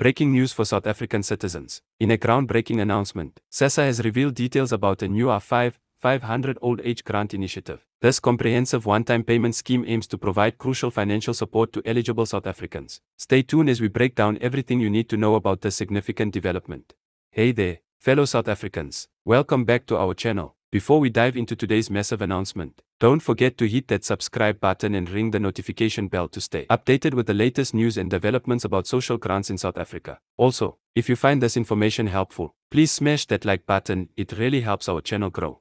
Breaking news for South African citizens. In a groundbreaking announcement, Sassa has revealed details about a new R5500 old age grant initiative. This comprehensive one-time payment scheme aims to provide crucial financial support to eligible South Africans. Stay tuned as we break down everything you need to know about this significant development. Hey there, fellow South Africans. Welcome back to our channel. Before we dive into today's massive announcement, don't forget to hit that subscribe button and ring the notification bell to stay updated with the latest news and developments about social grants in South Africa. Also, if you find this information helpful, please smash that like button, it really helps our channel grow.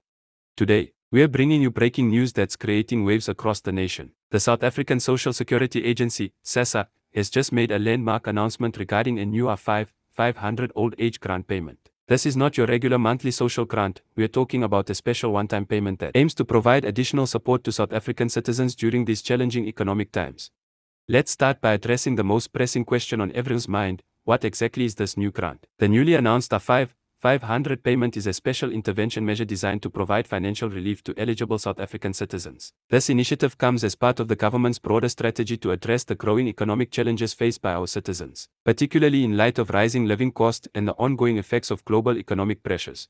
Today, we are bringing you breaking news that's creating waves across the nation. The South African Social Security Agency, Sassa, has just made a landmark announcement regarding a new R5500 old age grant payment. This is not your regular monthly social grant. We are talking about a special one-time payment that aims to provide additional support to South African citizens during these challenging economic times. Let's start by addressing the most pressing question on everyone's mind: what exactly is this new grant? The newly announced R5500 payment is a special intervention measure designed to provide financial relief to eligible South African citizens. This initiative comes as part of the government's broader strategy to address the growing economic challenges faced by our citizens, particularly in light of rising living costs and the ongoing effects of global economic pressures.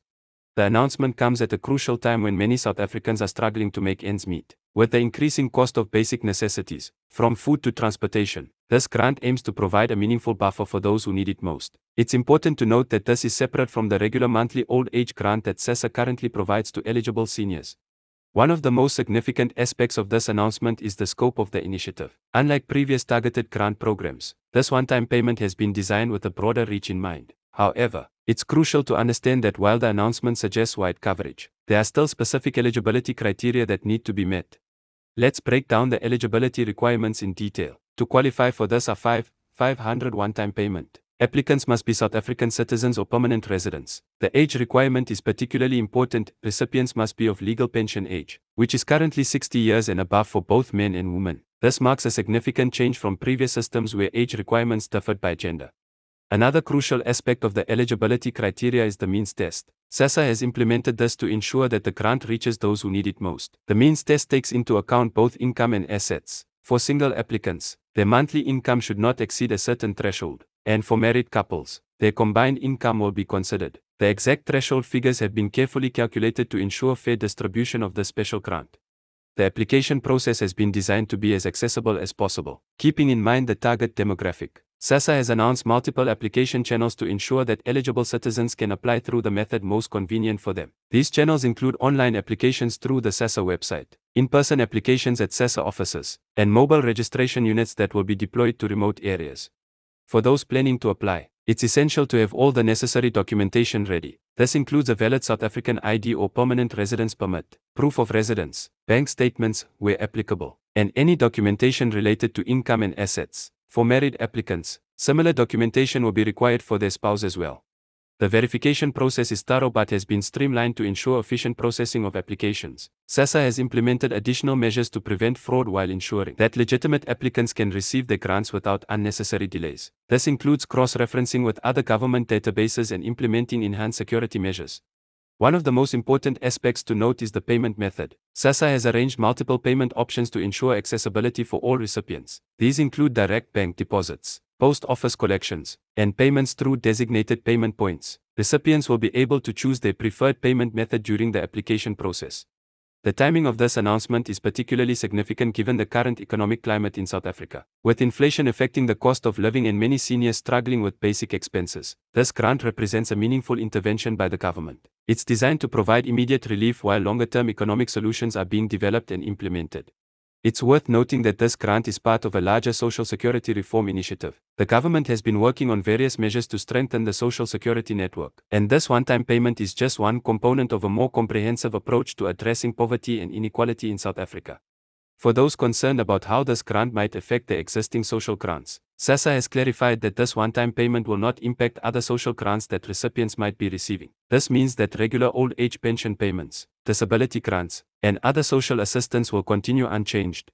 The announcement comes at a crucial time when many South Africans are struggling to make ends meet. With the increasing cost of basic necessities, from food to transportation, this grant aims to provide a meaningful buffer for those who need it most. It's important to note that this is separate from the regular monthly old age grant that Sassa currently provides to eligible seniors. One of the most significant aspects of this announcement is the scope of the initiative. Unlike previous targeted grant programs, this one-time payment has been designed with a broader reach in mind. However, it's crucial to understand that while the announcement suggests wide coverage, there are still specific eligibility criteria that need to be met. Let's break down the eligibility requirements in detail. To qualify for this R5500 one-time payment, applicants must be South African citizens or permanent residents. The age requirement is particularly important. Recipients must be of legal pension age, which is currently 60 years and above for both men and women. This marks a significant change from previous systems where age requirements differed by gender. Another crucial aspect of the eligibility criteria is the means test. Sassa has implemented this to ensure that the grant reaches those who need it most. The means test takes into account both income and assets. For single applicants, their monthly income should not exceed a certain threshold, and for married couples, their combined income will be considered. The exact threshold figures have been carefully calculated to ensure fair distribution of this special grant. The application process has been designed to be as accessible as possible, keeping in mind the target demographic. Sassa has announced multiple application channels to ensure that eligible citizens can apply through the method most convenient for them. These channels include online applications through the Sassa website, in-person applications at Sassa offices, and mobile registration units that will be deployed to remote areas. For those planning to apply, it's essential to have all the necessary documentation ready. This includes a valid South African ID or permanent residence permit, proof of residence, bank statements where applicable, and any documentation related to income and assets. For married applicants, similar documentation will be required for their spouse as well. The verification process is thorough but has been streamlined to ensure efficient processing of applications. Sassa has implemented additional measures to prevent fraud while ensuring that legitimate applicants can receive their grants without unnecessary delays. This includes cross-referencing with other government databases and implementing enhanced security measures. One of the most important aspects to note is the payment method. Sassa has arranged multiple payment options to ensure accessibility for all recipients. These include direct bank deposits, post office collections, and payments through designated payment points. Recipients will be able to choose their preferred payment method during the application process. The timing of this announcement is particularly significant given the current economic climate in South Africa. With inflation affecting the cost of living and many seniors struggling with basic expenses, this grant represents a meaningful intervention by the government. It's designed to provide immediate relief while longer-term economic solutions are being developed and implemented. It's worth noting that this grant is part of a larger social security reform initiative. The government has been working on various measures to strengthen the social security network, and this one-time payment is just one component of a more comprehensive approach to addressing poverty and inequality in South Africa. For those concerned about how this grant might affect the existing social grants, Sassa has clarified that this one-time payment will not impact other social grants that recipients might be receiving. This means that regular old age pension payments, disability grants, and other social assistance will continue unchanged.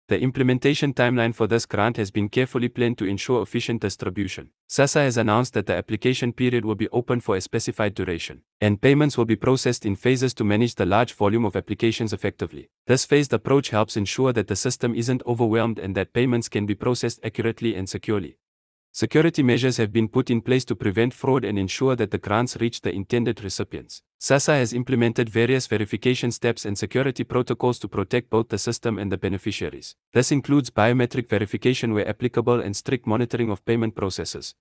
The implementation timeline for this grant has been carefully planned to ensure efficient distribution. Sassa has announced that the application period will be open for a specified duration, and payments will be processed in phases to manage the large volume of applications effectively. This phased approach helps ensure that the system isn't overwhelmed and that payments can be processed accurately and securely. Security measures have been put in place to prevent fraud and ensure that the grants reach the intended recipients. Sassa has implemented various verification steps and security protocols to protect both the system and the beneficiaries. This includes biometric verification where applicable and strict monitoring of payment processes.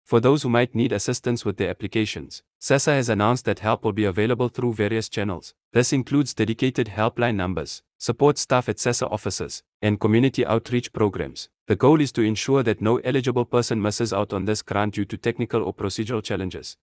For those who might need assistance with their applications, Sassa has announced that help will be available through various channels. This includes dedicated helpline numbers, support staff at Sassa offices, and community outreach programs. The goal is to ensure that no eligible person misses out on this grant due to technical or procedural challenges.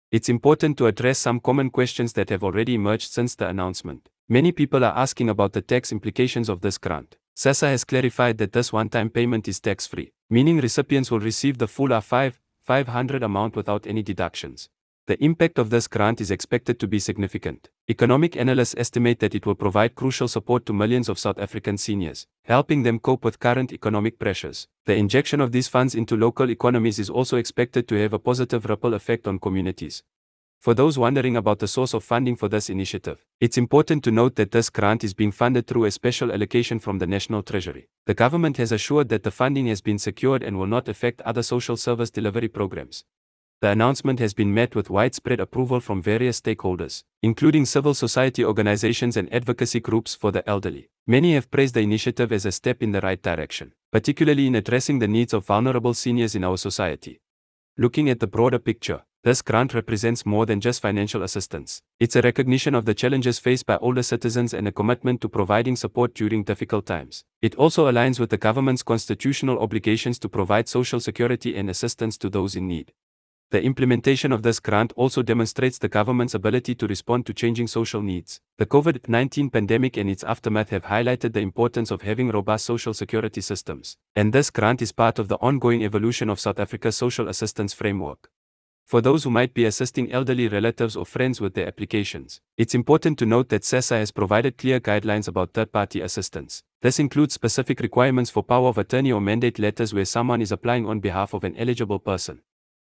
It's important to address some common questions that have already emerged since the announcement. Many people are asking about the tax implications of this grant. Sassa has clarified that this one-time payment is tax-free, meaning recipients will receive the full R5500 amount without any deductions. The impact of this grant is expected to be significant. Economic analysts estimate that it will provide crucial support to millions of South African seniors, helping them cope with current economic pressures. The injection of these funds into local economies is also expected to have a positive ripple effect on communities. For those wondering about the source of funding for this initiative, it's important to note that this grant is being funded through a special allocation from the National Treasury. The government has assured that the funding has been secured and will not affect other social service delivery programs. The announcement has been met with widespread approval from various stakeholders, including civil society organizations and advocacy groups for the elderly. Many have praised the initiative as a step in the right direction, particularly in addressing the needs of vulnerable seniors in our society. Looking at the broader picture, this grant represents more than just financial assistance. It's a recognition of the challenges faced by older citizens and a commitment to providing support during difficult times. It also aligns with the government's constitutional obligations to provide social security and assistance to those in need. The implementation of this grant also demonstrates the government's ability to respond to changing social needs. The COVID-19 pandemic and its aftermath have highlighted the importance of having robust social security systems, and this grant is part of the ongoing evolution of South Africa's social assistance framework. For those who might be assisting elderly relatives or friends with their applications, it's important to note that Sassa has provided clear guidelines about third-party assistance. This includes specific requirements for power of attorney or mandate letters where someone is applying on behalf of an eligible person.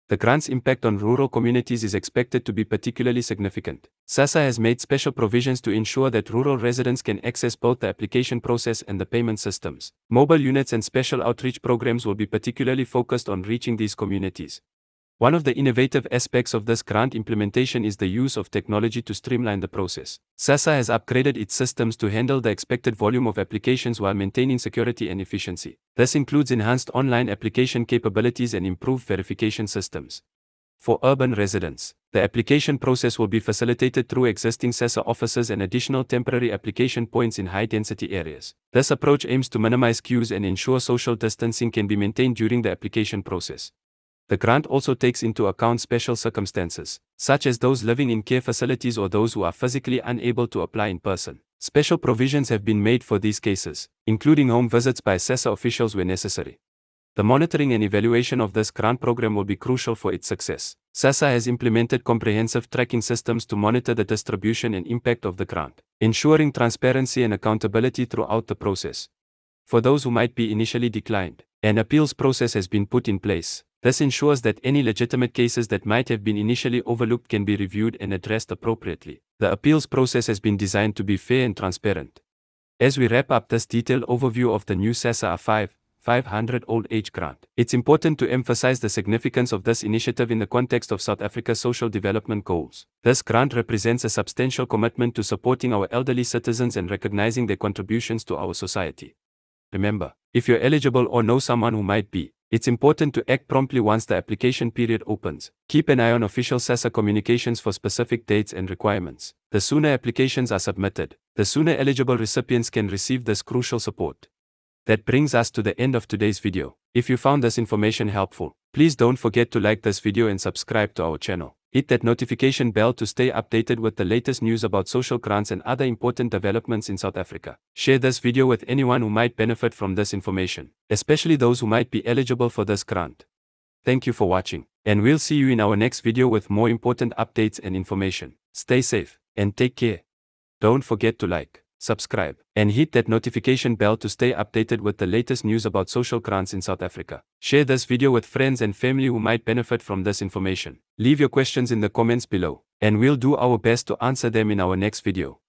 The grant's impact on rural communities is expected to be particularly significant. Sassa has made special provisions to ensure that rural residents can access both the application process and the payment systems. Mobile units and special outreach programs will be particularly focused on reaching these communities. One of the innovative aspects of this grant implementation is the use of technology to streamline the process. Sassa has upgraded its systems to handle the expected volume of applications while maintaining security and efficiency. This includes enhanced online application capabilities and improved verification systems. For urban residents, the application process will be facilitated through existing Sassa offices and additional temporary application points in high-density areas. This approach aims to minimize queues and ensure social distancing can be maintained during the application process. The grant also takes into account special circumstances, such as those living in care facilities or those who are physically unable to apply in person. Special provisions have been made for these cases, including home visits by Sassa officials where necessary. The monitoring and evaluation of this grant program will be crucial for its success. Sassa has implemented comprehensive tracking systems to monitor the distribution and impact of the grant, ensuring transparency and accountability throughout the process. For those who might be initially declined, an appeals process has been put in place. This ensures that any legitimate cases that might have been initially overlooked can be reviewed and addressed appropriately. The appeals process has been designed to be fair and transparent. As we wrap up this detailed overview of the new Sassa R5500 Old Age Grant, it's important to emphasize the significance of this initiative in the context of South Africa's social development goals. This grant represents a substantial commitment to supporting our elderly citizens and recognizing their contributions to our society. Remember, if you're eligible or know someone who might be, it's important to act promptly once the application period opens. Keep an eye on official Sassa communications for specific dates and requirements. The sooner applications are submitted, the sooner eligible recipients can receive this crucial support. That brings us to the end of today's video. If you found this information helpful, please don't forget to like this video and subscribe to our channel. Hit that notification bell to stay updated with the latest news about social grants and other important developments in South Africa. Share this video with anyone who might benefit from this information, especially those who might be eligible for this grant. Thank you for watching, and we'll see you in our next video with more important updates and information. Stay safe, and take care. Don't forget to like, subscribe, and hit that notification bell to stay updated with the latest news about social grants in South Africa. Share this video with friends and family who might benefit from this information. Leave your questions in the comments below, and we'll do our best to answer them in our next video.